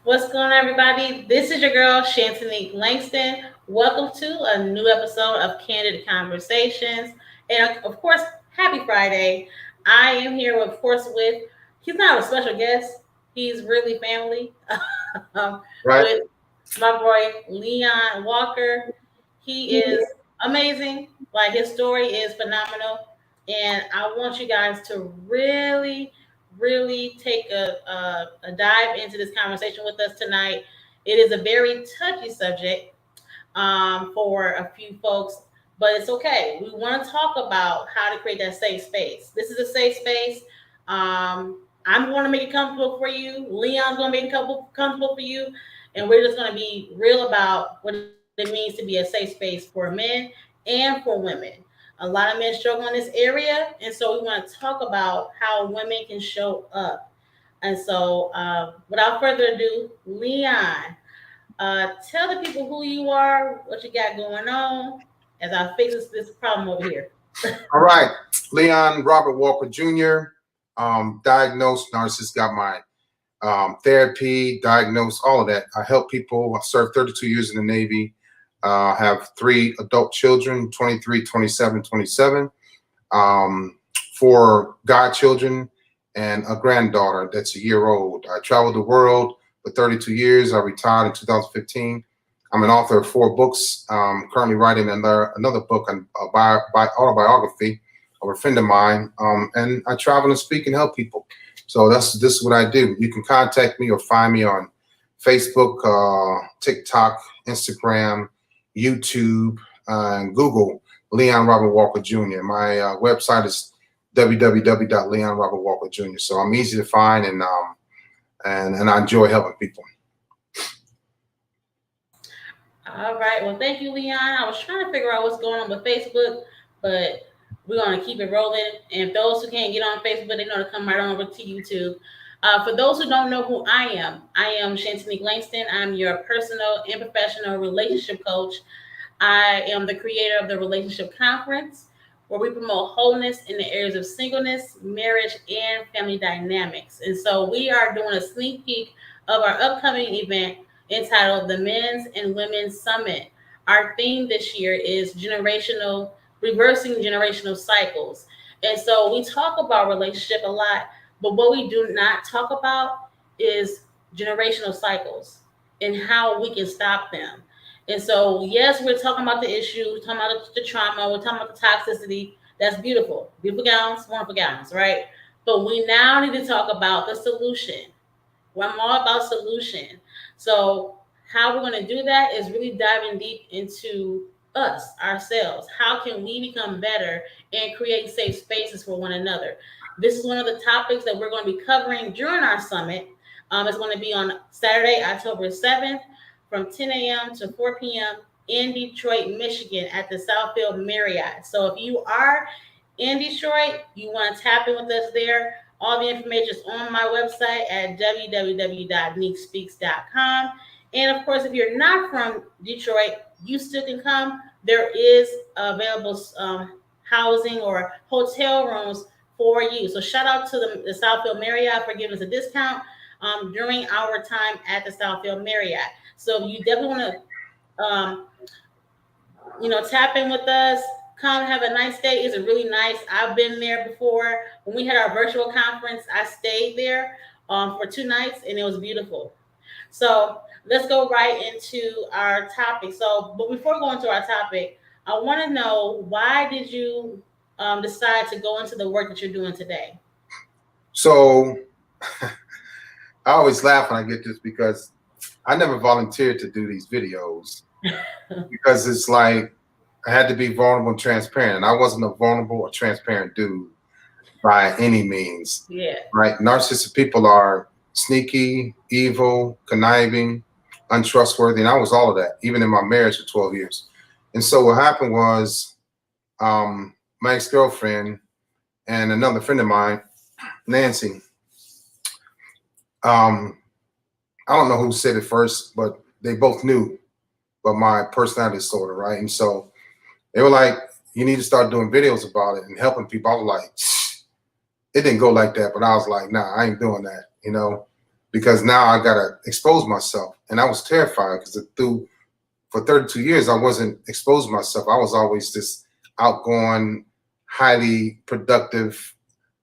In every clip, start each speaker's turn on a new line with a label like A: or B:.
A: What's going on, everybody? This is your girl, Shantanique Langston. Welcome to a new episode of Candid Conversations. And of course, happy Friday. I am here, of course, with, he's not a special guest, he's really family,
B: Right?
A: with my boy, Leon Walker. He is amazing. Like, his story is phenomenal. And I want you guys to really take a dive into this conversation with us tonight. It is a very touchy subject for a few folks, but it's okay. We want to talk about how to create that safe space. This is a safe space. I'm going to make it comfortable for you. Leon's going to make it comfortable for you. And we're just going to be real about what it means to be a safe space for men and for women. A lot of men struggle in this area, and so we want to talk about how women can show up. And so, without further ado, Leon, tell the people who you are, what you got going on, as I fix this problem over here.
B: All right. Leon Robert Walker Jr., diagnosed narcissist, got my therapy, diagnosed, all of that. I help people. I served 32 years in the Navy. Have 3 adult children, 23, 27, 27. 4 godchildren, and a granddaughter that's a year old. I traveled the world for 32 years. I retired in 2015. I'm an author of 4 books. Currently writing another book on autobiography of a friend of mine. And I travel and speak and help people. So this is what I do. You can contact me or find me on Facebook, TikTok, Instagram, YouTube, and Google. Leon Robert Walker Jr. My website is www.leonrobertwalker.jr. So I'm easy to find, and I enjoy helping people.
A: All right. Well, thank you, Leon. I was trying to figure out what's going on with Facebook, but we're going to keep it rolling. And those who can't get on Facebook, they know to come right on over to YouTube. For those who don't know who I am Shantanique Langston. I'm your personal and professional relationship coach. I am the creator of the Relationship Conference, where we promote wholeness in the areas of singleness, marriage, and family dynamics. And so we are doing a sneak peek of our upcoming event entitled the Men's and Women's Summit. Our theme this year is reversing generational cycles. And so we talk about relationship a lot, but what we do not talk about is generational cycles and how we can stop them. And so, yes, we're talking about the issue, we're talking about the trauma, we're talking about the toxicity. That's beautiful. Beautiful gowns, wonderful gowns, right? But we now need to talk about the solution. Well, I'm all about solution. So, how we're going to do that is really diving deep into us, ourselves. How can we become better and create safe spaces for one another? This is one of the topics that we're going to be covering during our summit. It's going to be on Saturday, October 7th from 10 a.m. to 4 p.m. in Detroit, Michigan at the Southfield Marriott. So if you are in Detroit, you want to tap in with us there. All the information is on my website at www.neekspeaks.com. And of course, if you're not from Detroit, you still can come. There is available housing or hotel rooms for you. So shout out to the Southfield Marriott for giving us a discount during our time at the Southfield Marriott. So you definitely want to, tap in with us. Come have a nice day. It's really nice. I've been there before. When we had our virtual conference, I stayed there for 2 nights, and it was beautiful. So let's go right into our topic. But before going to our topic, I want to know, why did you decide to go into the work that you're doing today?
B: So I always laugh when I get this because I never volunteered to do these videos because it's like I had to be vulnerable and transparent. And I wasn't a vulnerable or transparent dude by any means.
A: Yeah.
B: Right? Narcissistic people are sneaky, evil, conniving, untrustworthy. And I was all of that, even in my marriage for 12 years. And so what happened was my ex-girlfriend and another friend of mine, Nancy, I don't know who said it first, but they both knew about my personality disorder, right? And so they were like, you need to start doing videos about it and helping people. I was like, it didn't go like that, but I was like, nah, I ain't doing that, because now I gotta expose myself, and I was terrified because through for 32 years I wasn't exposing myself. I was always this outgoing, highly productive,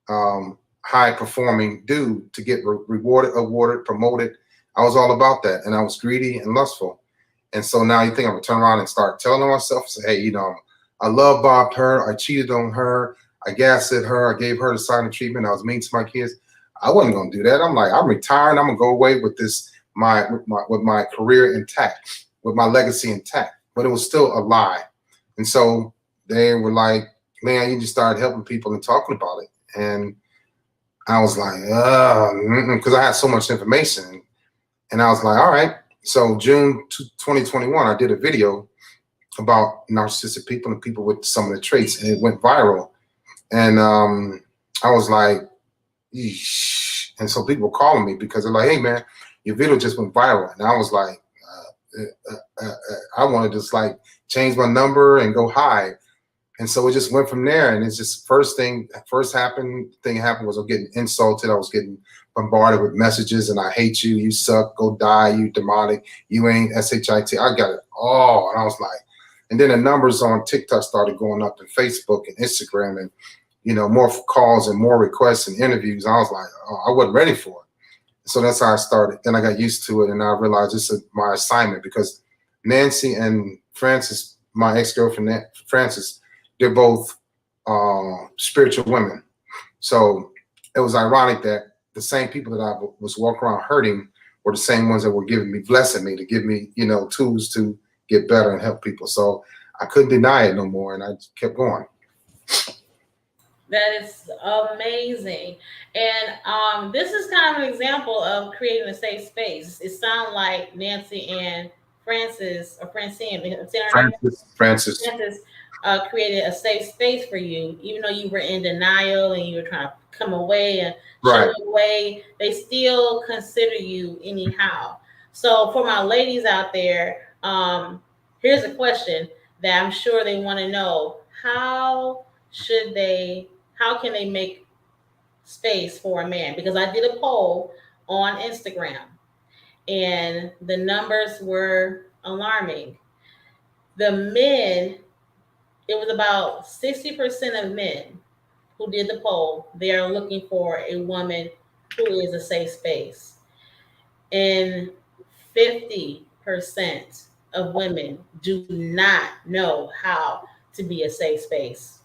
B: high performing dude to get rewarded, awarded, promoted. I was all about that, and I was greedy and lustful. And so now you think I'm gonna turn around and start telling myself, say, hey, I love Bob her, I cheated on her, I gaslit her, I gave her the silent treatment, I was mean to my kids. I wasn't gonna do that. I'm like, I'm retiring. I'm gonna go away with this with my career intact, with my legacy intact. But it was still a lie. And so they were like, man, you just started helping people and talking about it. And I was like, because I had so much information. And I was like, all right. So June 2021, I did a video about narcissistic people and people with some of the traits, and it went viral. And I was like, eesh. And so people were calling me because they're like, hey, man, your video just went viral. And I was like, I wanted to just like change my number and go high. And so it just went from there. And it's just thing happened was I was getting insulted. I was getting bombarded with messages, and I hate you. You suck. Go die. You demonic. You ain't shit. I got it all. And I was like, and then the numbers on TikTok started going up, and Facebook and Instagram, and more calls and more requests and interviews. I was like, oh, I wasn't ready for it. So that's how I started. Then I got used to it, and I realized this is my assignment, because Nancy and Frances, my ex-girlfriend Frances, they're both spiritual women. So it was ironic that the same people that I was walking around hurting were the same ones that were blessing me to give me, tools to get better and help people. So I couldn't deny it no more, and I just kept going.
A: That is amazing. And this is kind of an example of creating a safe space. It sounds like Nancy and Francis, or Francine, I'm saying her name?
B: Francis.
A: Francis, created a safe space for you, even though you were in denial and you were trying to come away and
B: Right.
A: show away, they still consider you anyhow. So for my ladies out there, here's a question that I'm sure they want to know. Should they how can they make space for a man? Because I did a poll on Instagram and the numbers were alarming. The men, it was about 60% of men who did the poll, they are looking for a woman who is a safe space. And 50% of women do not know how to be a safe space.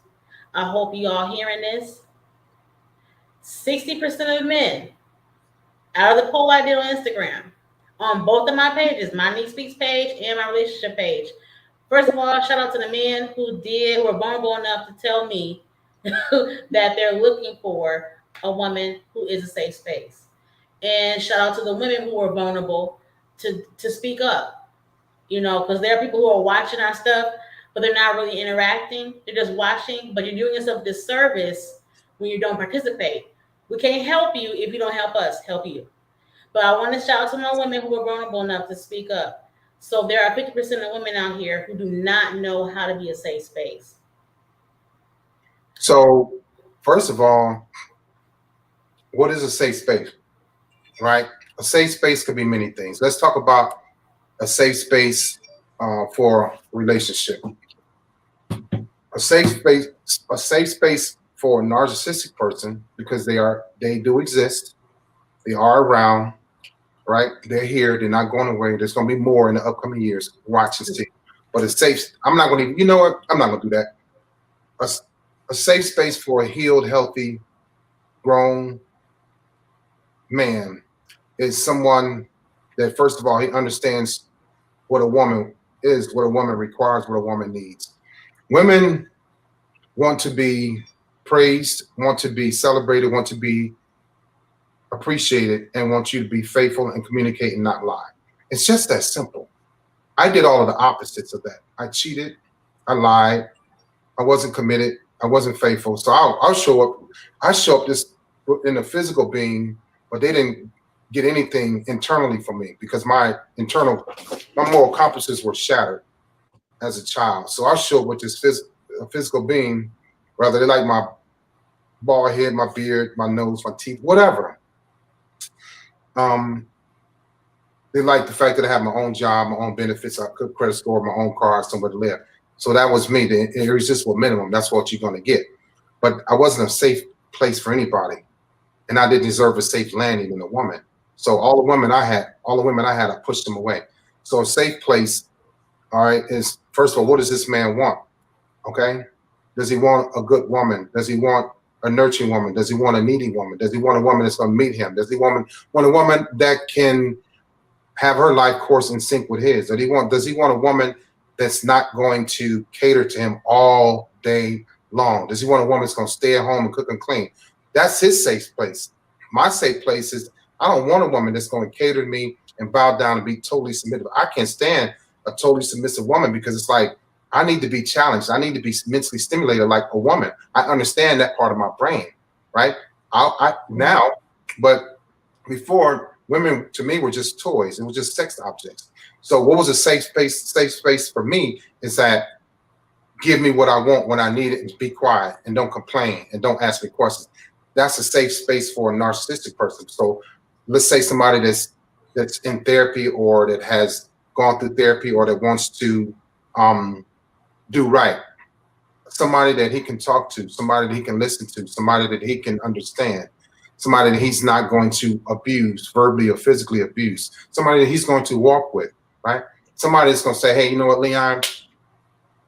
A: I hope you all hearing this. 60% of men, out of the poll I did on Instagram, on both of my pages, my Niece Speaks page and my relationship page. First of all, shout out to the men who were vulnerable enough to tell me that they're looking for a woman who is a safe space. And shout out to the women who are vulnerable to speak up, because there are people who are watching our stuff, but they're not really interacting. They're just watching, but you're doing yourself a disservice when you don't participate. We can't help you if you don't help us help you. But I want to shout out to my women who are vulnerable enough to speak up. So there are 50% of women out here who do not know how to be a safe space.
B: So first of all, what is a safe space, right? A safe space could be many things. Let's talk about a safe space for relationship. A safe space for a narcissistic person, because they do exist, they are around, right? They're here, they're not going away. There's going to be more in the upcoming years. Watch and see. But a safe, I'm not going to, you know what? I'm not going to do that. A safe space for a healed, healthy, grown man is someone that, first of all, he understands what a woman is, what a woman requires, what a woman needs. Women want to be praised, want to be celebrated, want to be appreciated, and want you to be faithful and communicate and not lie. It's just that simple. I did all of the opposites of that. I cheated, I lied, I wasn't committed, I wasn't faithful. So I'll show up. I show up this in a physical being, but they didn't get anything internally from me, because my moral compasses were shattered as a child. So I'll show up with this physical being, whether they like my bald head, my beard, my nose, my teeth, whatever. Um, they like the fact that I have my own job, my own benefits, a good credit score, my own car, somewhere to live. So that was me. The irresistible minimum. That's what you're going to get. But I wasn't a safe place for anybody, and I didn't deserve a safe landing in a woman. So all the women I had, I pushed them away. So a safe place, all right, is first of all, what does this man want? Okay, does he want a good woman? Does he want a nurturing woman? Does he want a needy woman? Does he want a woman that's going to meet him? Does he want a woman that can have her life course in sync with his? Does he want a woman that's not going to cater to him all day long? Does he want a woman that's going to stay at home and cook and clean? That's his safe place. My safe place is I don't want a woman that's going to cater to me and bow down and be totally submissive. I can't stand a totally submissive woman because it's like I need to be challenged. I need to be mentally stimulated like a woman. I understand that part of my brain, right? I now, but before, women to me were just toys. It was just sex objects. So what was a safe space? Safe space for me is that give me what I want when I need it and be quiet and don't complain and don't ask me questions. That's a safe space for a narcissistic person. So let's say somebody that's in therapy or that has gone through therapy or that wants to um, do right. Somebody that he can talk to, somebody that he can listen to, somebody that he can understand, somebody that he's not going to abuse, verbally or physically abuse, somebody that he's going to walk with, right? Somebody that's going to say, hey, you know what, Leon,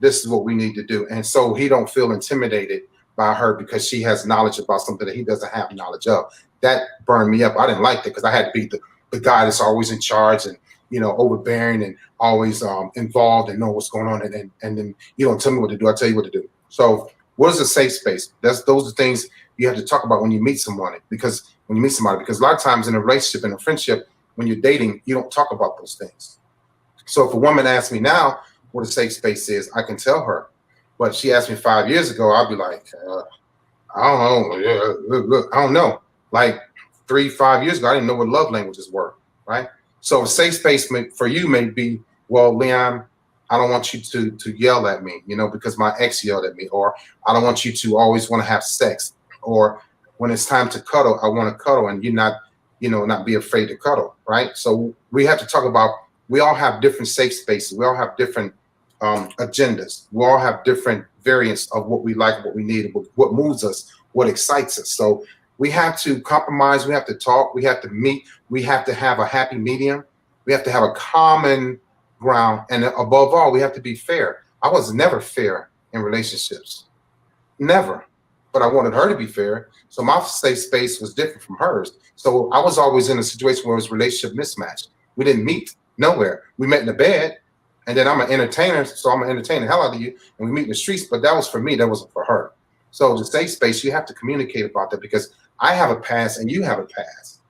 B: this is what we need to do. And so he don't feel intimidated by her because she has knowledge about something that he doesn't have knowledge of. That burned me up. I didn't like that because I had to be the guy that's always in charge and, overbearing and always involved and know what's going on. And then you don't tell me what to do. I tell you what to do. So what is a safe space? Those are things you have to talk about when you meet someone, because a lot of times in a relationship, in a friendship, when you're dating, you don't talk about those things. So if a woman asks me now what a safe space is, I can tell her. But she asked me 5 years ago, I'll be like, I don't know. Look, I don't know. Like 3, 5 years ago, I didn't know what love languages were, right? So a safe space for you may be, well, Leon, I don't want you to yell at me, because my ex yelled at me, or I don't want you to always want to have sex, or when it's time to cuddle, I want to cuddle, and not be afraid to cuddle, right? So we have to talk about. We all have different safe spaces. We all have different agendas. We all have different variants of what we like, what we need, what moves us, what excites us. So we have to compromise. We have to talk. We have to meet. We have to have a happy medium. We have to have a common ground. And above all, we have to be fair. I was never fair in relationships. Never. But I wanted her to be fair. So my safe space was different from hers. So I was always in a situation where it was relationship mismatch. We didn't meet nowhere. We met in the bed. And then I'm an entertainer, so I'm gonna entertain the hell out of you, and we meet in the streets. But that was for me, that wasn't for her. So the safe space, you have to communicate about that because I have a past and you have a past.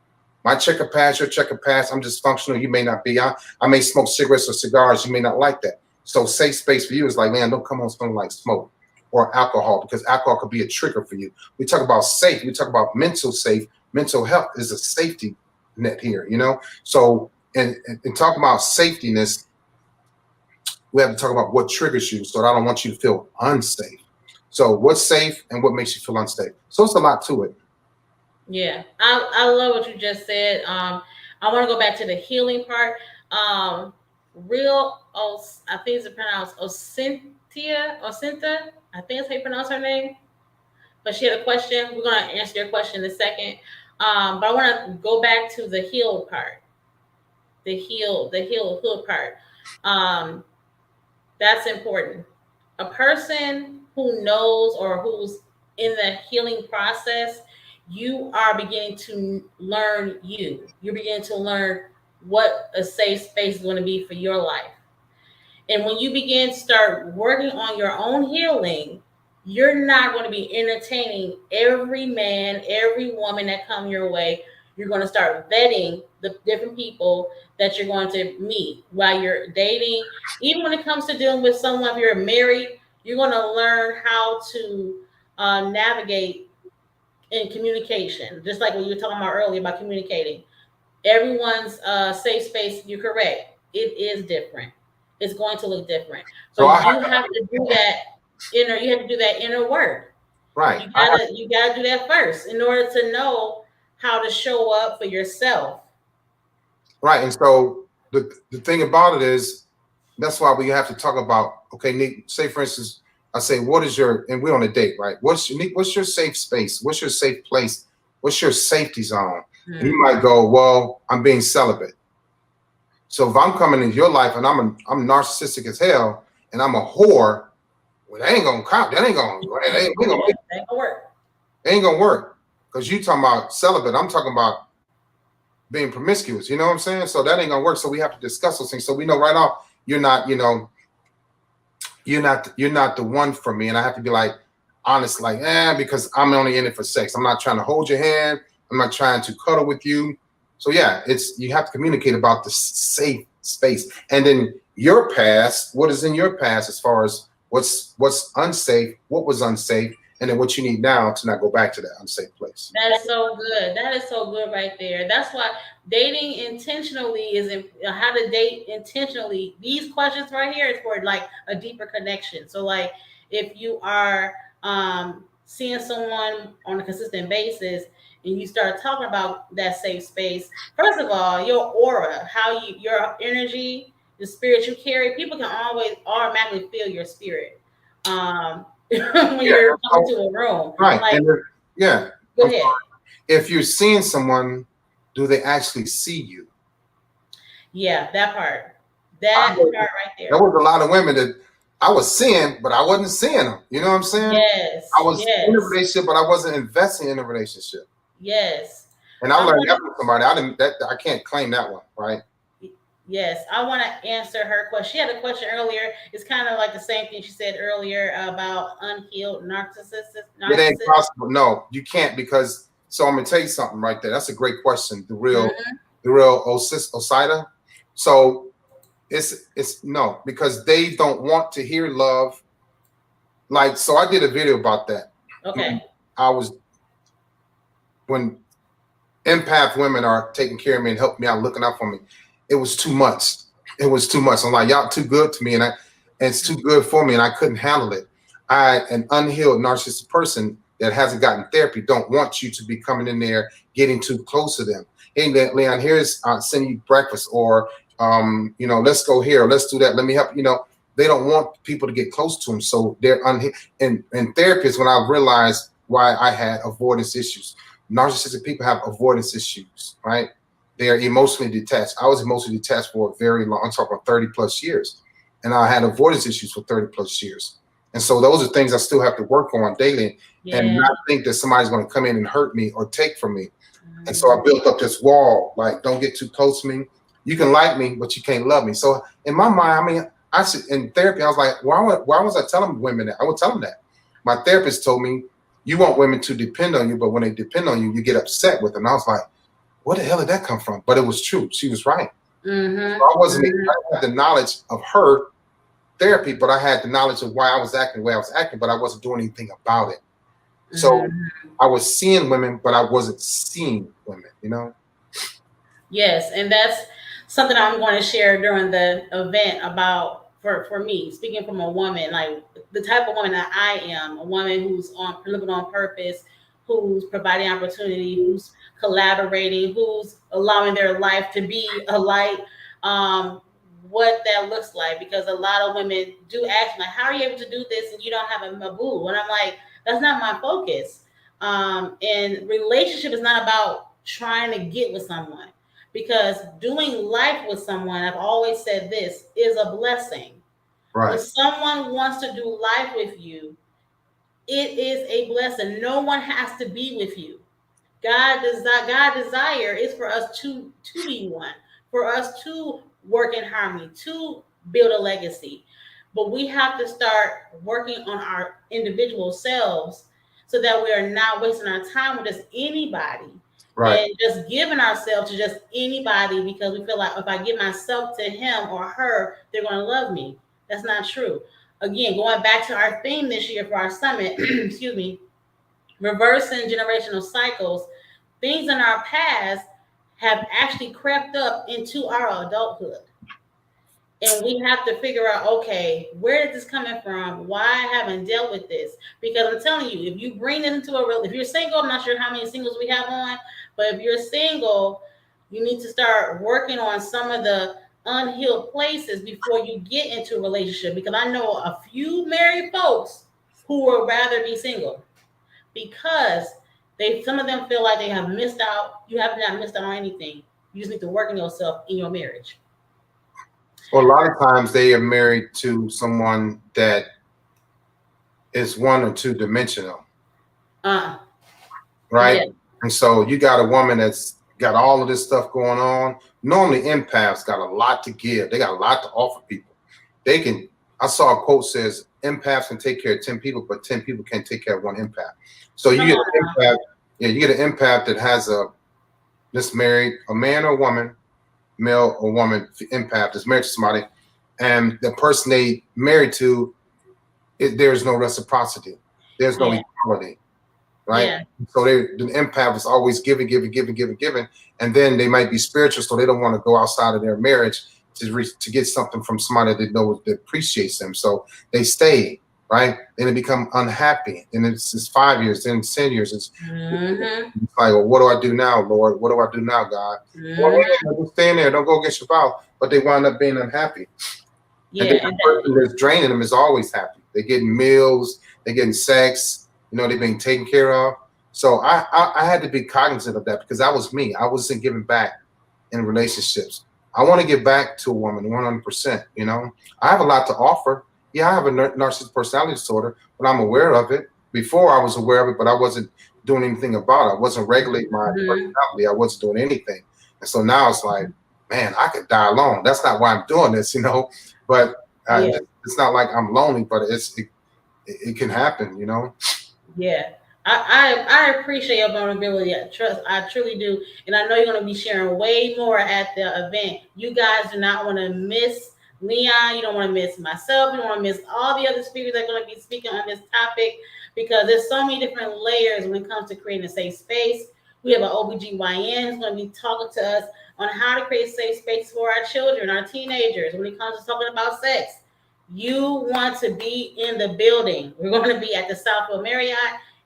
B: My checker pass, your checker pass. I'm just functional. You may not be. I may smoke cigarettes or cigars. You may not like that. So safe space for you is like, man, don't come on smelling like smoke or alcohol, because alcohol could be a trigger for you. We talk about safe. We talk about mental safe. Mental health is a safety net here, So and talk about safetyness, we have to talk about what triggers you. So I don't want you to feel unsafe. So what's safe and what makes you feel unsafe? So it's a lot to it.
A: Yeah, I love what you just said. I want to go back to the healing part. Um, I think it's pronounced Ocinta. I think that's how you pronounce her name. But she had a question. We're gonna answer your question in a second. But I want to go back to the heal part. The heal part. Um, that's important. A person who knows or who's in the healing process, you are beginning to learn you. You're beginning to learn what a safe space is going to be for your life. And when you begin to start working on your own healing, you're not going to be entertaining every man, every woman that come your way. You're going to start vetting the different people that you're going to meet while you're dating. Even when it comes to dealing with someone, if you're married, you're going to learn how to navigate in communication. Just like what you were talking about earlier about communicating. Everyone's safe space, you're correct. It is different. It's going to look different.
B: So
A: But you have to do that you have to do that inner work.
B: right.
A: You gotta do that first in order to know how to show up for yourself.
B: Right. And so the thing about it is that's why we have to talk about, okay, Nick, say for instance, I say, what is your, and we're on a date, right? What's your safe space? What's your safe place? What's your safety zone? And you
A: Hmm.
B: might go, well, I'm being celibate. So if I'm coming into your life and I'm narcissistic as hell and I'm a whore, well, that ain't gonna count. That ain't gonna,
A: Yeah, that can work.
B: it ain't gonna work. Because you talking about celibate, I'm talking about being promiscuous. You know what I'm saying? So that ain't gonna work. So we have to discuss those things. So we know right off you're not, you're not the one for me. And I have to be like honest, like, because I'm only in it for sex. I'm not trying to hold your hand. I'm not trying to cuddle with you. So yeah, it's you have to communicate about the safe space. And then your past, what is in your past as far as what's unsafe, what was unsafe, and then what you need now to not go back to that unsafe place.
A: That is so good. That is so good right there. That's why dating intentionally is how to date intentionally. These questions right here is for like a deeper connection. So like if you are seeing someone on a consistent basis and you start talking about that safe space, first of all, your aura, how you your energy, the spirit you carry, people can always automatically feel your spirit. When
B: Yeah.
A: you're coming
B: Oh,
A: to a room.
B: right.
A: Like,
B: Yeah.
A: go ahead.
B: If you're seeing someone, do they actually see you?
A: Yeah, that part.
B: I
A: That
B: was,
A: part right
B: there
A: there.
B: was a lot of women that I was seeing, but I wasn't seeing them. You know what I'm saying? I
A: Yes,
B: was in a
A: yes,
B: relationship, but I wasn't investing in a relationship.
A: yes.
B: And I
A: I
B: learned
A: want
B: that
A: to,
B: from somebody. I didn't. That I can't claim that one, right?
A: yes, I want to answer her question. She had a question earlier. It's kind of like the same thing she said earlier about unhealed narcissists.
B: It ain't
A: Narcissists.
B: possible. No, you can't because. So I'm gonna tell you something right there. That's a great question.
A: Hmm.
B: The real Osida. So it's no because they don't want to hear love. Like so, I did a video about that. When
A: Okay.
B: I was when empath women are taking care of me and helping me out, looking out for me. It was too much. It was too much. I'm like, y'all too good to me, and it's too good for me, and I couldn't handle it. An unhealed narcissistic person that hasn't gotten therapy, don't want you to be coming in there, getting too close to them. Hey, Leon, here's send you breakfast, or let's go here, or let's do that. Let me help. They don't want people to get close to them, so they're unhealed. And therapists, when I realized why I had avoidance issues, narcissistic people have avoidance issues, right? They are emotionally detached. I was emotionally detached for a very long, I'm talking about 30 plus years. And I had avoidance issues for 30 plus years. And so those are things I still have to work on daily and
A: Yeah.
B: not think that somebody's going to come in and hurt me or take from me. And so I
A: Mhm.
B: built up this wall, like, don't get too close to me. You can like me, but you can't love me. So in my mind, I mean, I should, in therapy, I was like, why was I telling women that? I would tell them that. My therapist told me, you want women to depend on you, but when they depend on you, you get upset with them. And I was like, where the hell did that come from? But it was true. She was right. So
A: Mhm.
B: I wasn't,
A: Mhm.
B: I didn't have the knowledge of her therapy, but I had the knowledge of why I was acting the way I was acting, but I wasn't doing anything about it. So
A: Mhm.
B: I was seeing women, but I wasn't seeing women.
A: Yes, and that's something I'm going to share during the event about for me, speaking from a woman, like the type of woman that I am, a woman who's on living on purpose, who's providing opportunity, who's collaborating, who's allowing their life to be a light. Um, what that looks like, because a lot of women do ask me, like, "How are you able to do this and you don't have a boo?" And I'm like, "That's not my focus." And relationship is not about trying to get with someone, because doing life with someone, I've always said this, is a blessing. When
B: Right,
A: someone wants to do life with you, it is a blessing. No one has to be with you. God desire is for us to be one, for us to work in harmony, to build a legacy. But we have to start working on our individual selves so that we are not wasting our time with just anybody
B: right,
A: and just giving ourselves to just anybody because we feel like if I give myself to him or her, they're going to love me. That's not true. Again, going back to our theme this year for our summit, excuse me, reversing generational cycles, things in our past have actually crept up into our adulthood. And we have to figure out, okay, where is this coming from? Why I haven't dealt with this? Because I'm telling you, if you bring this into a real, if you're single, I'm not sure how many singles we have on, but if you're single, You need to start working on some of the unhealed places before you get into a relationship. Because I know a few married folks who would rather be single because some of them feel like they have missed out. You have not missed out on anything. You just need to work on yourself in your marriage.
B: Well, a lot of times they are married to someone that is one or two dimensional,
A: Uh,
B: right?
A: yeah,
B: And so you got a woman that's got all of this stuff going on. Normally, empaths got a lot to give. They got a lot to offer people. They can. I saw a quote says empaths can take care of 10 people, but 10 people can't take care of one empath. So you
A: come
B: get
A: on
B: an
A: now.
B: empath. Yeah, you get an empath that has a this married a man or woman, male or woman empath is married to somebody, and the person they married to, there's no reciprocity. There's no
A: Yeah,
B: equality, right?
A: yeah,
B: So the empath is always giving, giving, giving, giving, giving, and then they might be spiritual, so they don't want to go outside of their marriage to get something from somebody that knows that appreciates them. So they stay, right? Then they become unhappy, and it's 5 years, then it's 10 years.
A: mm-hmm,
B: It's like, well, what do I do now, Lord? What do I do now, God? Well,
A: mm-hmm,
B: just stay in there. Don't go against your vow. But they wind up being unhappy. And then
A: yeah,
B: the person that's draining them is always happy. They're getting meals, they're getting sex, they're being taken care of. So I had to be cognizant of that because that was me. I wasn't giving back in relationships. I want to give back to a woman 100%. I have a lot to offer. Yeah, I have a narcissistic personality disorder, but I'm aware of it. Before I was aware of it, but I wasn't doing anything about it. I wasn't regulating my
A: mm-hmm,
B: personality. I wasn't doing anything. And so now it's like, man, I could die alone. That's not why I'm doing this. But
A: yeah.
B: it's not like I'm lonely, but it can happen.
A: Yeah. I appreciate your vulnerability. I truly do. And I know you're gonna be sharing way more at the event. You guys do not want to miss Leon, you don't want to miss myself, you don't want to miss all the other speakers that are gonna be speaking on this topic because there's so many different layers when it comes to creating a safe space. We have an OBGYN who's gonna be talking to us on how to create safe space for our children, our teenagers, when it comes to talking about sex. You want to be in the building. We're going to be at the Southfield Marriott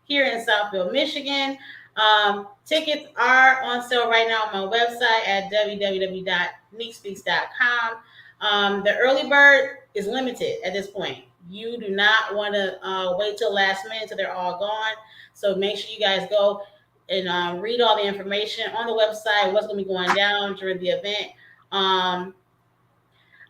A: here in Southfield, Michigan. Tickets are on sale right now on my website at www.neekspeaks.com. The early bird is limited at this point. You do not want to wait till last minute till they're all gone. So make sure you guys go and read all the information on the website, what's going to be going down during the event. Um,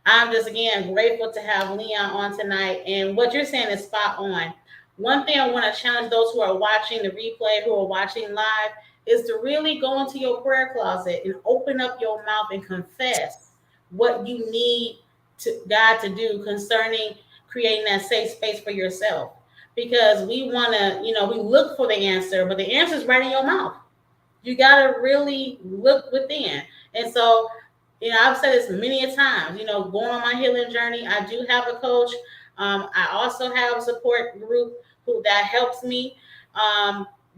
A: I'm just again grateful to have Leon on tonight. And what you're saying is spot on. One thing I want to challenge those who are watching the replay, who are watching live, is to really go into your prayer closet and open up your mouth and confess what you need God to do concerning creating that safe space for yourself. Because we want to, we look for the answer, but the answer is right in your mouth. You got to really look within. And so, I've said this many a times, going on my healing journey, I do have a coach. I also have a support group that helps me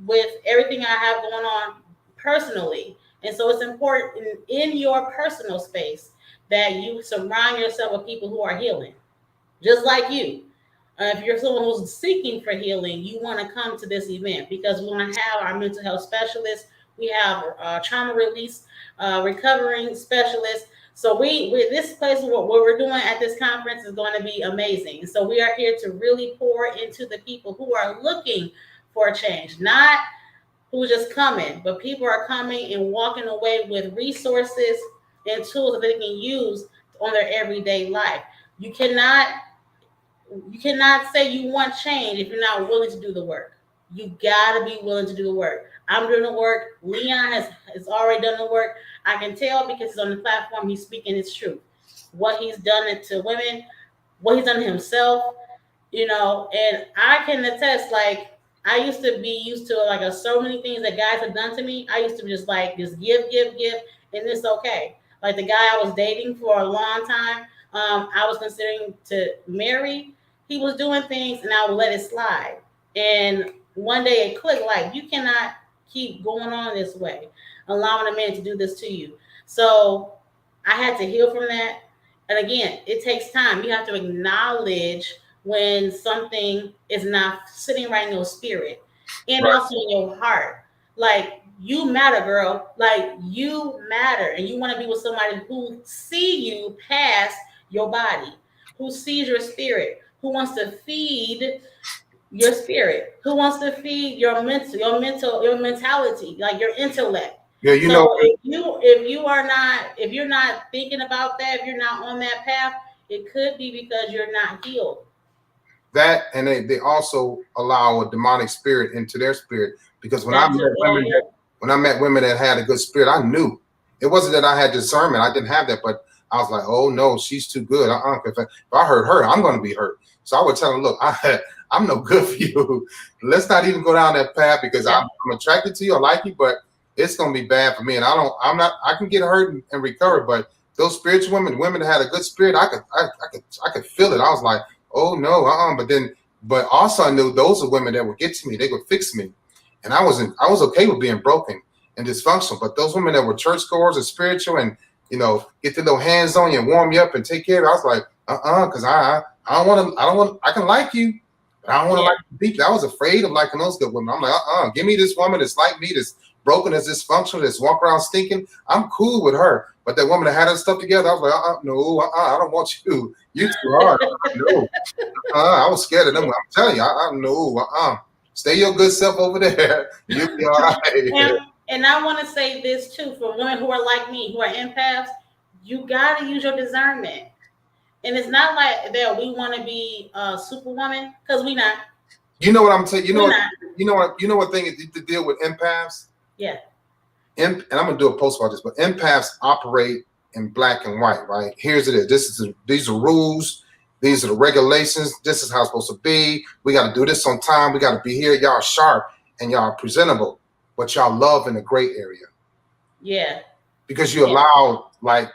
A: with everything I have going on personally. And so it's important in your personal space that you surround yourself with people who are healing, just like you. If you're someone who's seeking for healing, you want to come to this event because we want to have our mental health specialists. We have trauma release recovering specialists. So this place, what we're doing at this conference is going to be amazing. So we are here to really pour into the people who are looking for a change, not who's just coming, but people are coming and walking away with resources and tools that they can use on their everyday life. You cannot you cannot say you want change if you're not willing to do the work. You gotta be willing to do the work. I'm doing the work. Leon has already done the work. I can tell because he's on the platform. He's speaking his truth. What he's done it to women, what he's done to himself, and I can attest, like, I used to be used to like so many things that guys have done to me. I used to just like just give, and it's okay. Like the guy I was dating for a long time, I was considering to marry. He was doing things, and I would let it slide. And one day it clicked. Like you cannot keep going on this way, allowing a man to do this to you. So I had to heal from that. And again, it takes time. You have to acknowledge when something is not sitting right in your spirit and
B: Right.
A: also in your heart. Like you matter, girl. Like you matter, and you want to be with somebody who see you past your body, who sees your spirit, who wants to feed your spirit, who wants to feed your mentality, like your intellect.
B: Yeah, you
A: So
B: know
A: if you're not thinking about that, if you're not on that path, it could be because you're not healed.
B: that, and they also allow a demonic spirit into their spirit. Because
A: That too. Oh yeah.
B: when I met women that had a good spirit, I knew it wasn't that I had discernment. I didn't have that, but I was like, oh no, she's too good. If I hurt her, I'm going to be hurt. So I would tell them, look, I'm no good for you. Let's not even go down that path because
A: Yeah.
B: I'm attracted to you. I like you, but it's going to be bad for me. And I'm not, I can get hurt and recover, but those spiritual women that had a good spirit, I could feel it. I was like, oh no, but also I knew those are women that would get to me. They would fix me, and I was okay with being broken and dysfunctional. But those women that were churchgoers and spiritual, and get their little hands on you and warm you up and take care of you, I was like, because I don't want to. I can like you, but I don't want to
A: Yeah.
B: like you deeply. I was afraid of liking those good women. I'm like, give me this woman that's like me, that's broken, that's dysfunctional, that's walk around stinking. I'm cool with her. But that woman that had her stuff together, I was like, no, I don't want you. You too hard. No. I was scared of them. I'm telling you, I know. Stay your good self over there. You'll be all right.
A: and and I want to say this too for women who are like me, who are empaths. You got to use your discernment, and it's not like that we want to be superwoman because we not.
B: You know what I'm saying?
A: We not.
B: You know what thing is to deal with empaths?
A: Yeah.
B: And I'm gonna do a post about this, but empaths operate in black and white, right? Here's it is. These are rules. These are the regulations. This is how it's supposed to be. We got to do this on time. We got to be here. Y'all sharp and y'all presentable, but y'all love in the gray area
A: Yeah.
B: because you
A: Yeah.
B: allow, like,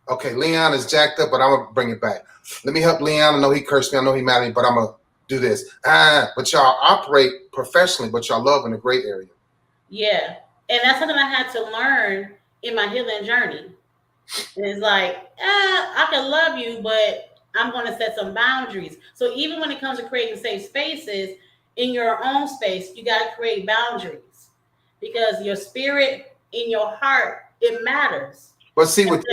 B: okay, Leon is jacked up, but I'm gonna bring it back. Let me help Leon. I know he cursed me. I know he mad at me, but I'm gonna do this. But y'all operate professionally, but y'all love in the gray area.
A: Yeah. And that's something I had to learn in my healing journey. And it's like, I can love you, but I'm going to set some boundaries. So even when it comes to creating safe spaces, in your own space, you got to create boundaries because your spirit in your heart, it matters.
B: But see, with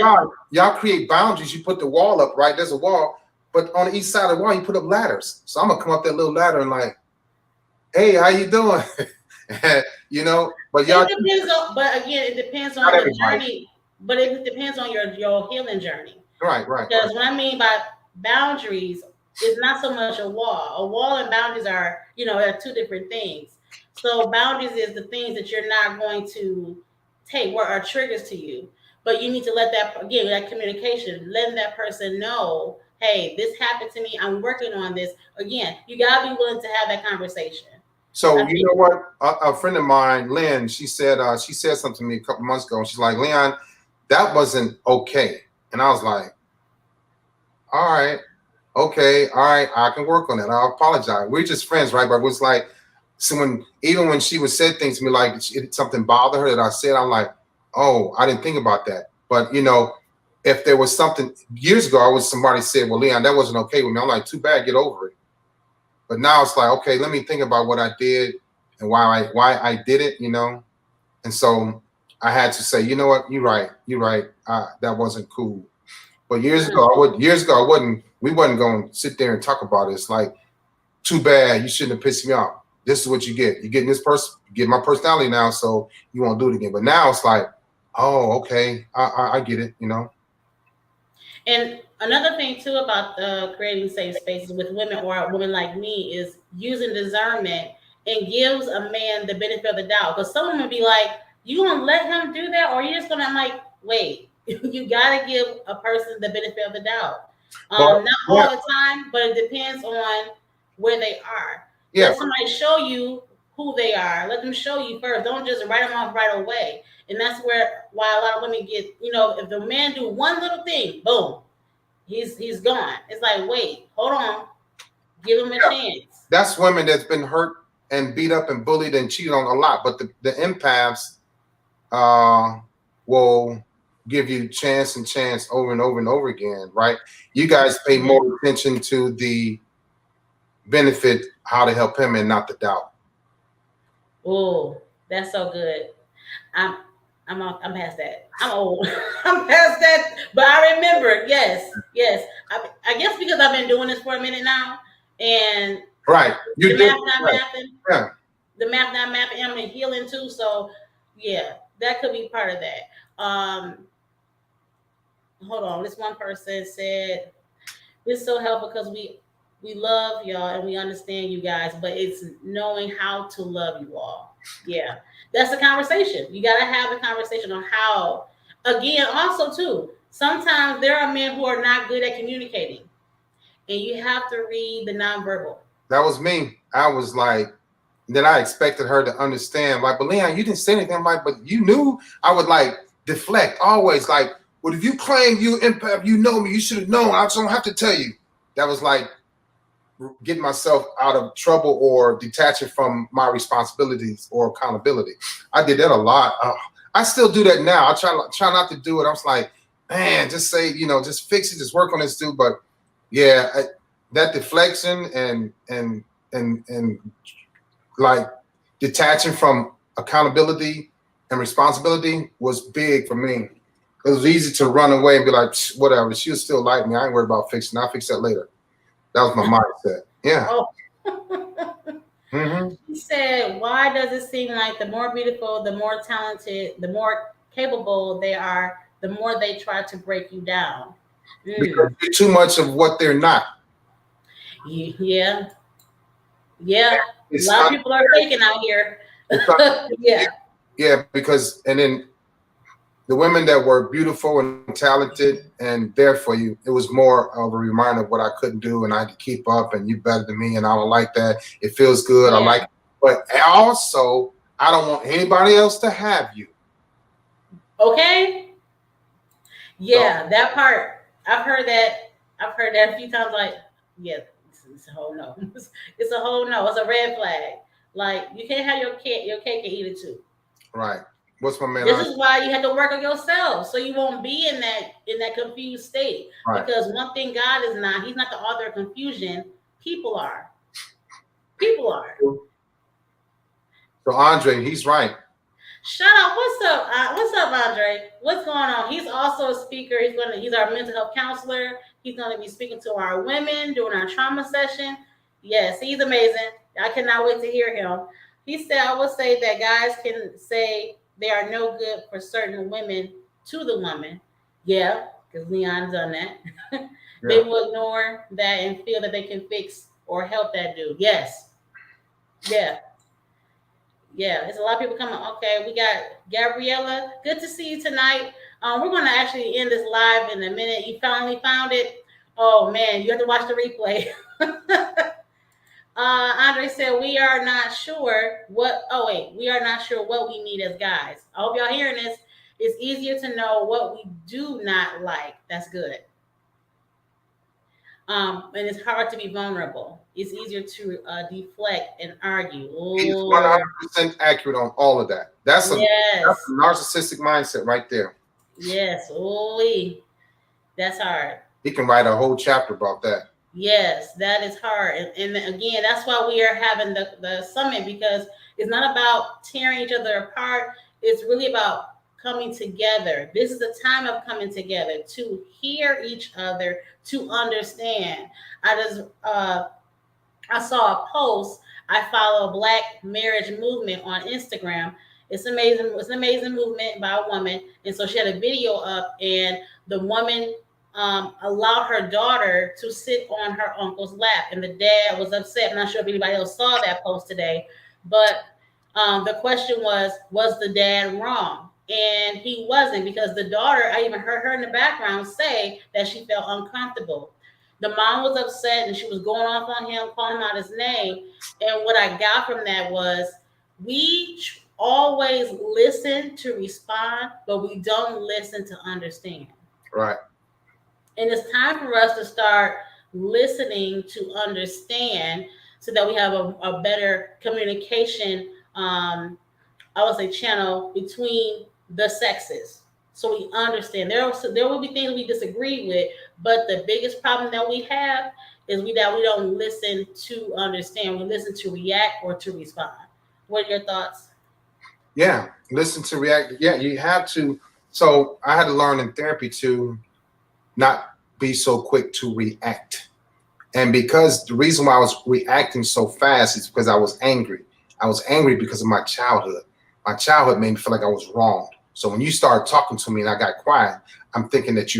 B: y'all create boundaries. You put the wall up, right? There's a wall, but on each side of the wall, you put up ladders. So I'm gonna come up that little ladder and like, hey, how you doing? But y'all
A: It depends on, but again, it depends
B: not
A: on the
B: everybody.
A: journey. But it depends on your healing journey.
B: Right.
A: Because what I mean by boundaries is not so much a wall. A wall and boundaries are two different things. So boundaries is the things that you're not going to take, what are triggers to you. But you need to let that communication, letting that person know, hey, this happened to me. I'm working on this. Again, you gotta be willing to have that conversation.
B: So
A: I
B: you
A: think
B: know what? A friend of mine, Lynn, she said something to me a couple months ago, and she's like, Leon, that wasn't okay. And I was like, all right, okay, all right, I can work on that. I apologize. We're just friends, right? But it was like, so even when she would say things to me, like something bothered her that I said, I'm like, oh, I didn't think about that. But if there was something years ago, somebody said, well, Leon, that wasn't okay with me. I'm like, too bad, get over it. But now it's like, okay, let me think about what I did and why I did it, And so I had to say, you know what, you're right. That wasn't cool. But years ago, we wasn't going to sit there and talk about it. It's like, too bad, you shouldn't have pissed me off. This is what you get. You're getting this person, get my personality now, so you won't do it again. But now it's like, oh, okay, I get it.
A: And another thing too about creating safe spaces with women or women like me is using discernment and gives a man the benefit of the doubt. Because someone would be like, "You gonna let him do that, or you just gonna?" I'm like, "Wait, you gotta give a person the benefit of the doubt.
B: But
A: Not
B: yeah,
A: all the time, but it depends on where they are.
B: yeah.
A: Let somebody show you who they are. Let them show you first. Don't just write them off right away. And that's why a lot of women get, if the man do one little thing, boom, he's gone. It's like, wait, hold on, give him a chance.
B: That's women that's been hurt and beat up and bullied and cheated on a lot. But the empaths uh, will give you chance and chance over and over and over again, right? You guys pay
A: Yeah.
B: more attention to the benefit, how to help him, and not the doubt.
A: Oh. That's so good. I'm I'm past that. I'm old. I'm past that. But I remember, yes, yes. I guess because I've been doing this for a minute now, and
B: Right. You
A: the
B: did
A: math not
B: right.
A: mapping,
B: Yeah.
A: the math not mapping, and I'm in healing too. So yeah, that could be part of that. Hold on. This one person said this is so helpful because we love y'all and we understand you guys, but it's knowing how to love you all. Yeah, that's the conversation. You got to have a conversation on how. Again, also too, sometimes there are men who are not good at communicating, and you have to read the nonverbal.
B: That was me. I was like, then I expected her to understand. Like, but Leon, you didn't say anything. I'm like, but you knew. I would like deflect always. Like, well, if you claim you empath, you know me, you should have known. I just don't have to tell you. That was like getting myself out of trouble or detaching from my responsibilities or accountability. I did that a lot. I still do that now. I try not to do it. I was like, man, just say, just fix it, just work on this, dude. But yeah, that deflection and like detaching from accountability and responsibility was big for me. It was easy to run away and be like, whatever. She'll still like me. I ain't worried about fixing. I'll fix that later. That was my mindset. Yeah.
A: Oh,
B: Mm-hmm.
A: he said, "Why does it seem like the more beautiful, the more talented, the more capable they are, the more they try to break you down?"
B: Because
A: Mm.
B: they're too much of what they're not.
A: Yeah, yeah. A
B: It's
A: lot of
B: unfair.
A: people are faking out here.
B: It's un-
A: Yeah,
B: yeah, because and then the women that were beautiful and talented and there for you, it was more of a reminder of what I couldn't do and I had to keep up and you better than me and I don't like that. It feels good. I
A: yeah.
B: like it. But also I don't want anybody else to have you.
A: Okay.
B: So
A: Yeah, that part. I've heard that. I've heard that a few times. Like, yeah, it's a whole no. It's a whole no. It's a red flag. Like, you can't have your cake and eat it too.
B: right. What's my man
A: This
B: on?
A: is why you have to work on yourself so you won't be in that confused state.
B: Right.
A: Because one thing God is not, He's not the author of confusion. People are. People are.
B: So Andre, he's right.
A: Shut up. What's up, Andre? What's going on? He's also a speaker. He's our mental health counselor. He's gonna be speaking to our women during our trauma session. Yes, he's amazing. I cannot wait to hear him. He said, I would say that guys can say they are no good for certain women to the woman. Yeah, because Leon's done that. They
B: Yeah.
A: will ignore that and feel that they can fix or help that dude. Yes. Yeah. Yeah, it's a lot of people coming. Okay, we got Gabriella. Good to see you tonight. We're going to actually end this live in a minute. You finally found it. Oh man, you have to watch the replay. Andre said we are not sure what. Oh wait, we are not sure what we need as guys. I hope y'all hearing this. It's easier to know what we do not like. That's good. And it's hard to be vulnerable. It's easier to deflect and argue.
B: He's
A: Oh
B: 100% accurate on all of that. That's
A: yes.
B: a narcissistic mindset right there.
A: Yes, oh, that's hard.
B: He can write a whole chapter about that.
A: Yes, that is hard. And again, that's why we are having the summit because it's not about tearing each other apart. It's really about coming together. This is a time of coming together to hear each other, to understand. I saw a post. I follow a Black marriage movement on Instagram. It's amazing. It's an amazing movement by a woman, and so she had a video up, and the woman allowed her daughter to sit on her uncle's lap, and the dad was upset. I'm not sure if anybody else saw that post today, but the question was the dad wrong? And he wasn't because the daughter, I even heard her in the background say that she felt uncomfortable. The mom was upset and she was going off on him, calling him out his name. And what I got from that was we always listen to respond, but we don't listen to understand.
B: Right.
A: And it's time for us to start listening to understand so that we have a better communication, I would say, channel between the sexes. So we understand there will be things we disagree with, but the biggest problem that we have is that we don't listen to understand. We listen to react or to respond. What are your thoughts?
B: Yeah, listen to react. Yeah, you have to. So I had to learn in therapy to not be so quick to react. And because the reason why I was reacting so fast is because I was angry. I was angry because of my childhood. My childhood made me feel like I was wrong. So when you started talking to me and I got quiet, I'm thinking that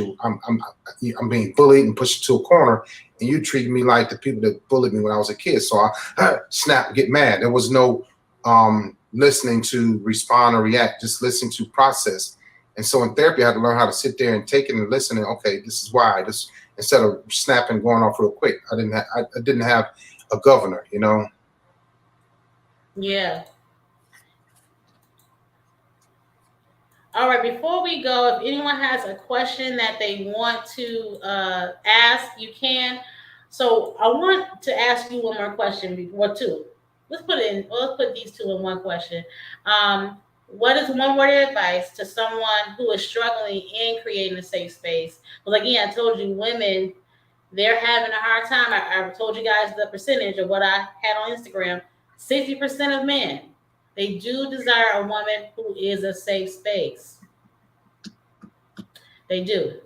B: I'm being bullied and pushed to a corner, and you treated me like the people that bullied me when I was a kid. So I snap, get mad. There was no listening to respond or react, just listening to process. And so in therapy, I had to learn how to sit there and take it and listen. And okay, this is why. This instead of snapping, going off real quick. I didn't have a governor. You know.
A: Yeah. All right, before we go, if anyone has a question that they want to ask, you can. So I want to ask you one more question before two. Let's put it in. Let's put these two in one question. What is one word of advice to someone who is struggling in creating a safe space? Well, again, I told you, women, they're having a hard time. I told you guys the percentage of what I had on Instagram. 60% of men, they do desire a woman who is a safe space. They do.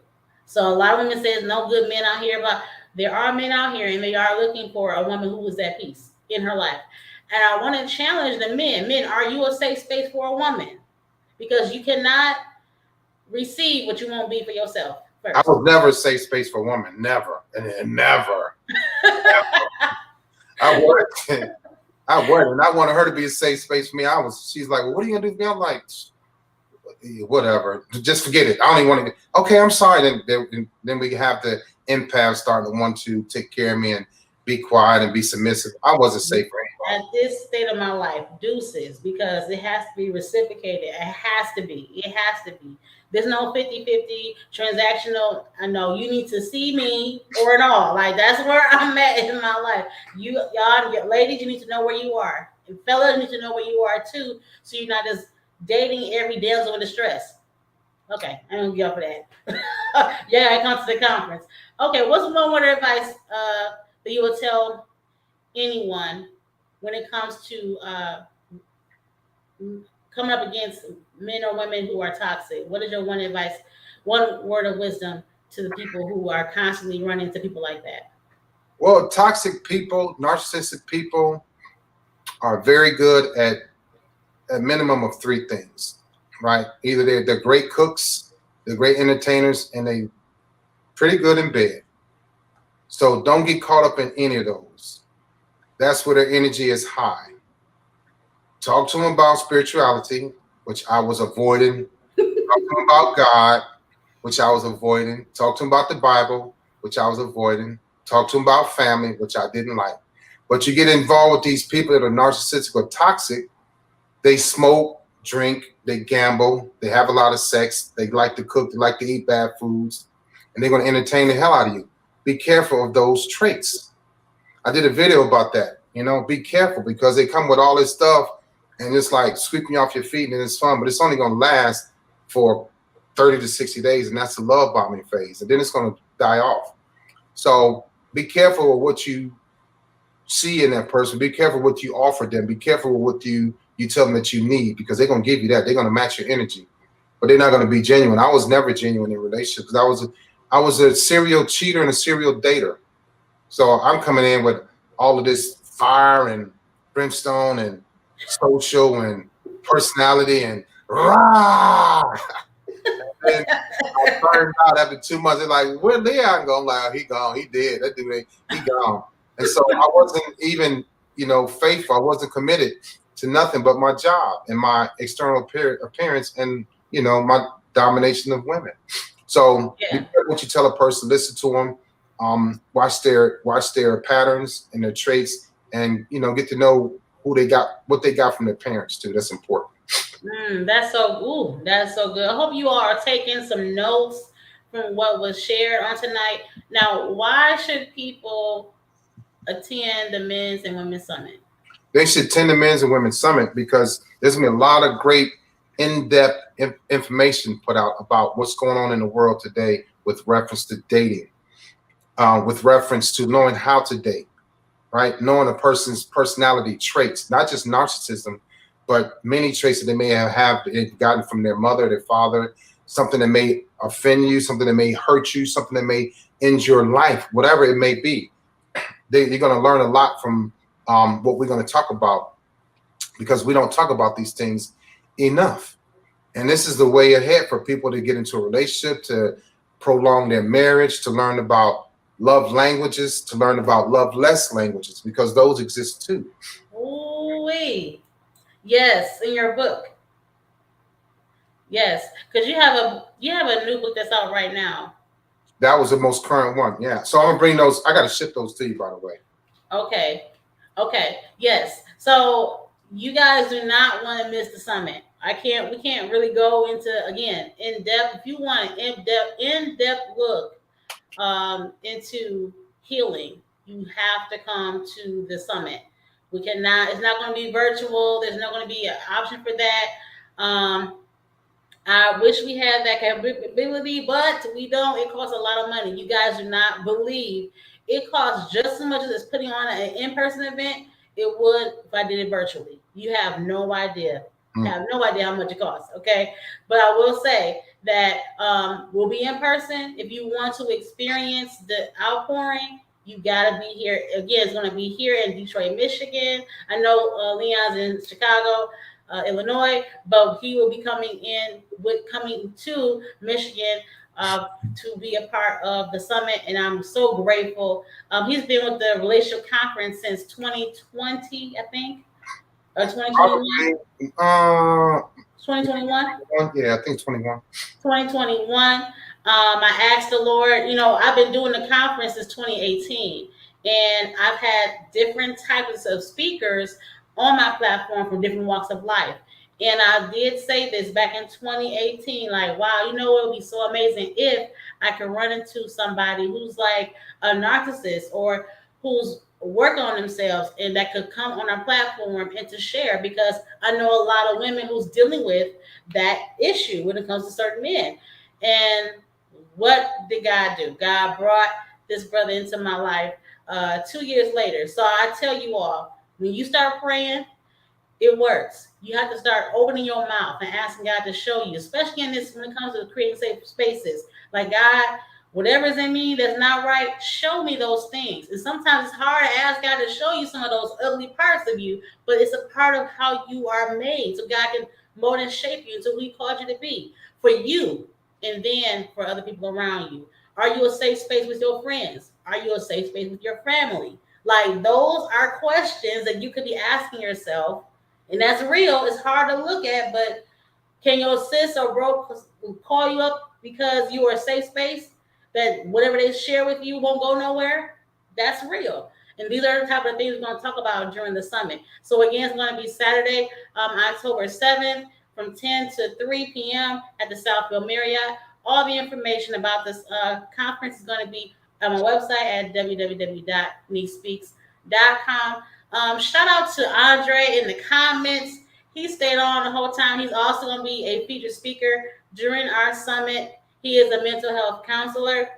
A: So a lot of women say there's no good men out here, but there are men out here and they are looking for a woman who is at peace in her life. And I want to challenge the men. Men, are you a safe space for a woman? Because you cannot receive what you won't be for yourself
B: I
A: first.
B: was never a safe space for women. Never, and never, never. I wasn't. I wasn't. I wanted her to be a safe space for me. I was. She's like, well, "What are you gonna do for me?" I'm like, "Whatever. Just forget it. I don't even want to." Okay, I'm sorry. Then we have the empath starting to want to take care of me and be quiet and be submissive. I wasn't safe for
A: At
B: anybody.
A: this state of my life, deuces, because it has to be reciprocated. It has to be. It has to be. There's no 50-50 transactional. I know you need to see me or at all. Like that's where I'm at in my life. Y'all, ladies, you need to know where you are. And fellas need to know where you are too. So you're not just dating every damsel in distress. Okay, I'm gonna get off of that. Yeah, I come to the conference. Okay, what's one word of advice that you would tell anyone when it comes to coming up against men or women who are toxic? What is your one advice, one word of wisdom to the people who are constantly running into people like that?
B: Well, toxic people, narcissistic people are very good at a minimum of three things, right? Either they're great cooks, they're great entertainers, and they pretty good in bed. So don't get caught up in any of those. That's where their energy is high. Talk to them about spirituality, which I was avoiding. Talk to them about God, which I was avoiding. Talk to them about the Bible, which I was avoiding. Talk to them about family, which I didn't like. But you get involved with these people that are narcissistic or toxic. They smoke, drink, they gamble, they have a lot of sex, they like to cook, they like to eat bad foods, and they're going to entertain the hell out of you. Be careful of those traits. I did a video about that. You know, be careful because they come with all this stuff and it's like sweeping you off your feet and it's fun, but it's only going to last for 30 to 60 days, and that's the love bombing phase, and then it's going to die off. So be careful of what you see in that person. Be careful what you offer them. Be careful with what you tell them that you need, because they're gonna give you that. They're gonna match your energy, but they're not gonna be genuine. I was never genuine in relationships because I was a serial cheater and a serial dater. So I'm coming in with all of this fire and brimstone and social and personality and rah. And I turned out after 2 months, they're like, "Where Leon go?" I'm like, "He gone. He dead. That dude, he gone." And so I wasn't even, faithful. I wasn't committed to nothing but my job and my external appearance and, my domination of women. So be
A: Yeah.
B: careful what you tell a person. Listen to them. Watch their patterns and their traits, and get to know what they got from their parents too. That's important.
A: That's so good. I hope you all are taking some notes from what was shared on tonight. Now, why should people attend the men's and women's summit?
B: They should attend the Men's and Women's Summit because there's gonna be a lot of great in-depth information put out about what's going on in the world today with reference to dating, with reference to knowing how to date, right? Knowing a person's personality traits, not just narcissism, but many traits that they may have gotten from their mother, their father, something that may offend you, something that may hurt you, something that may end your life, whatever it may be. You're going to learn a lot from what we're going to talk about, because we don't talk about these things enough. And this is the way ahead for people to get into a relationship, to prolong their marriage, to learn about love languages, to learn about love less languages, because those exist too.
A: Ooh-wee. Yes, in your book. Yes, because you have a new book that's out right now.
B: That was the most current one. Yeah. So I'm gonna bring those. I gotta ship those to you, by the way.
A: Okay. Okay. Yes. So you guys do not want to miss the summit. We can't really go into again in depth. If you want an in depth look into healing, you have to come to the summit. We cannot. It's not going to be virtual. There's not going to be an option for that. Um, I wish we had that capability, but we don't. It costs a lot of money. You guys do not believe it costs just as much as it's putting on an in-person event. It would if I did it virtually. You have no idea.
B: Mm.
A: Have no idea how much it costs. Okay, but I will say that we'll be in person. If you want to experience the outpouring, you gotta be here. Again, it's gonna be here in Detroit, Michigan. I know Leon's in Chicago, Illinois, but he will be coming to Michigan to be a part of the summit, and I'm so grateful. He's been with the relationship conference since 2020, I think, or 2021.
B: Probably. Uh,
A: 2021.
B: yeah, I think 21.
A: 2021. I asked the Lord, I've been doing the conference since 2018, and I've had different types of speakers on my platform from different walks of life. And I did say this back in 2018, like, wow, it would be so amazing if I could run into somebody who's like a narcissist or who's working on themselves and that could come on our platform and to share, because I know a lot of women who's dealing with that issue when it comes to certain men. And what did God do? God brought this brother into my life 2 years later. So I tell you all, when you start praying, it works. You have to start opening your mouth and asking God to show you, especially in this when it comes to creating safe spaces. Like, God, whatever's in me that's not right, show me those things. And sometimes it's hard to ask God to show you some of those ugly parts of you, but it's a part of how you are made. So God can mold and shape you into who He called you to be for you, and then for other people around you. Are you a safe space with your friends? Are you a safe space with your family? Like, those are questions that you could be asking yourself, and that's real. It's hard to look at, but can your sis or bro call you up because you are a safe space that whatever they share with you won't go nowhere? That's real. And these are the type of things we're going to talk about during the summit. So again, it's going to be Saturday, October 7th from 10 to 3 p.m. at the Southfield Marriott. All the information about this conference is going to be on my website at www.nespeaks.com. Shout out to Andre in the comments. He stayed on the whole time. He's also going to be a featured speaker during our summit. He is a mental health counselor.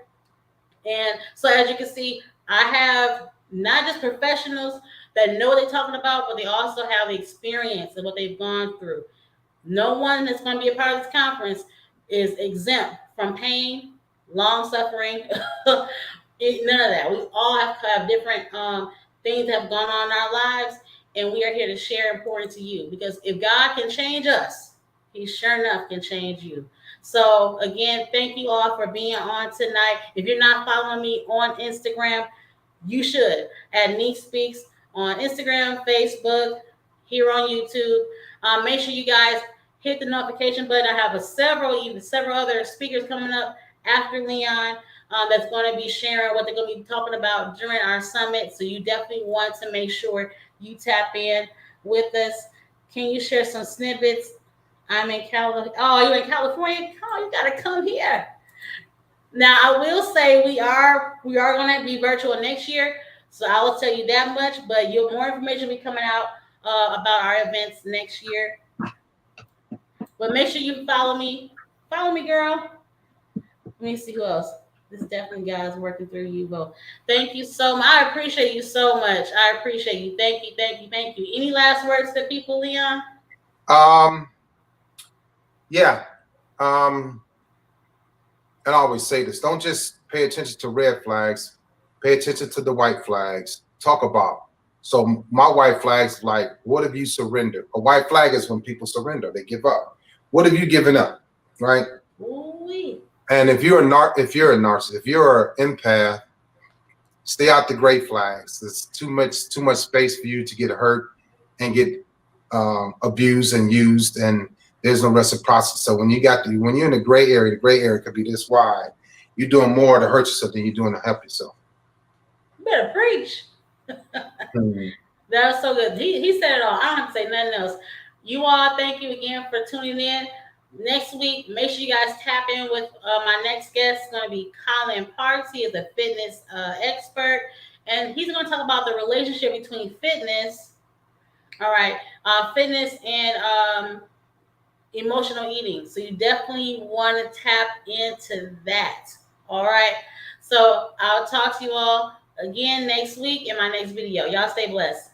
A: And so, as you can see, I have not just professionals that know what they're talking about, but they also have the experience of what they've gone through. No one that's going to be a part of this conference is exempt from pain, long suffering, none of that. We all have different things that have gone on in our lives, and we are here to share and pour into you. Because if God can change us, He sure enough can change you. So again, thank you all for being on tonight. If you're not following me on Instagram, you should at Neek Speaks on Instagram, Facebook, here on YouTube. Make sure you guys hit the notification button. I have several other speakers coming up after Leon that's going to be sharing what they're going to be talking about during our summit. So you definitely want to make sure you tap in with us. Can you share some snippets? I'm in California. Oh, you in California? Oh, you got to come here. Now, I will say we are going to be virtual next year, so I will tell you that much. But more information will be coming out about our events next year. But make sure you follow me. Follow me, girl. Let me see who else. This definitely guys working through you both. Thank you so much. I appreciate you so much. I appreciate you. Thank you. Thank you. Thank you. Any last words to people, Leon?
B: Um, yeah. Um, and I always say this: don't just pay attention to red flags. Pay attention to the white flags. Talk about. So my white flags, like, what have you surrendered? A white flag is when people surrender; they give up. What have you given up, right?
A: Ooh-wee.
B: And if you're a narcissist, if you're an empath, stay out the gray flags. There's too much space for you to get hurt and get abused and used, and there's no reciprocity. So when you're in the gray area could be this wide. You're doing more to hurt yourself than you're doing to help yourself.
A: You better preach.
B: Mhm.
A: That was so good. He said it all. I don't have to say nothing else. You all, thank you again for tuning in. Next week, make sure you guys tap in with my next guest. It's going to be Colin Parks. He is a fitness expert, and he's going to talk about the relationship between fitness, all right, fitness and emotional eating. So you definitely want to tap into that. All right. So I'll talk to you all again next week in my next video. Y'all stay blessed.